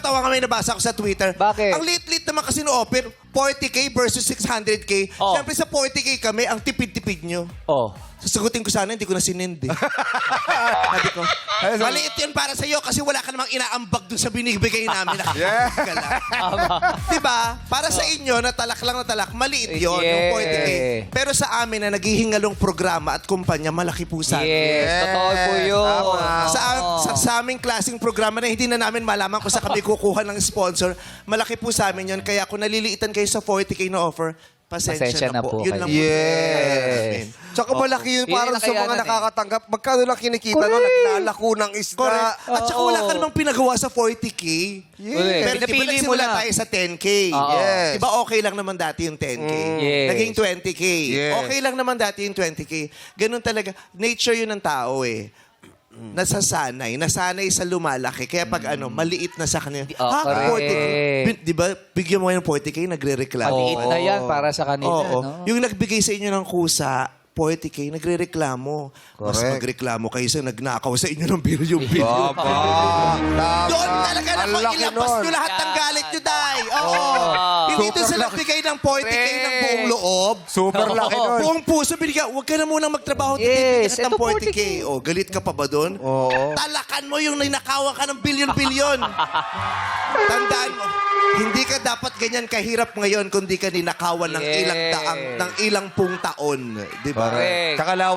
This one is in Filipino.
nakakatawa nga may nabasa ko sa Twitter. Bakit? Ang liit-liit naman kasi no-offer, 40K versus 600K. Oh. Siyempre sa 40K kami, ang tipid-tipid nyo. Oh. Sasagutin ko sana, hindi ko na sinindi. Sabi ko, maliit yun para sa'yo kasi wala ka namang inaambag dun sa binibigay namin. Yeah. Ka lang. Diba? Para sa inyo, natalak lang natalak, maliit yun, yung 40K. Pero sa amin na naghihingalong programa at kumpanya, malaki po sa amin. Yes, totoo po yun. Sa aming klaseng programa na hindi na namin malaman kung saan kami kukuha ng sponsor, malaki po sa amin yun. Kaya kung naliliitan kayo sa 40K na offer, pasensya na po. Yun kayo. lang po. Yes. Tsaka malaki yun Yun para yung sa mga nakayanan nakakatanggap. Magkano lang kinikita no? Naglalako ng isda. Correct. At saka wala ka namang pinagawa sa 40K. Correct. Pero di ba Pinapili mo nagsimula lang. tayo sa 10K? Oo. Yes. Di ba okay lang naman dati yung 10K? Yes. Naging 20K. Yes. Okay lang naman dati yung 20K. Ganun talaga. Nature yun ng tao eh. Nasanay sa lumalaki. Kaya pag maliit na sa kanila. correct. 40K. Di ba, bigyan mo ngayon ng 40K, nagre-reklamo. Maliit na yan para sa kanila. Oo. No? Yung nagbigay sa inyo ng kusa, 40K, nagre-reklamo. Mas Correct. magreklamo kayo sa nagnakaw sa inyo ng bilyon-bilyon. Tama. Doon talaga Ang naku, laki ilabas nun. nyo lahat ng galit nyo, Day. Oo. Hindi ito Super sa laki. nagbigay ng 40K ng buong loob. Super laki nun. Buong puso, binigyan. Huwag ka na munang magtrabaho. Yes, Yes, ng ito 40K. O, galit ka pa ba doon? Oo. Talakan mo yung ninakawan ka ng bilyon-bilyon. Tandaan mo, hindi ka dapat ganyan kahirap ngayon kung di ka ninakawan ng Yes. ilang pung taon. Di ba? Correct. Tsaka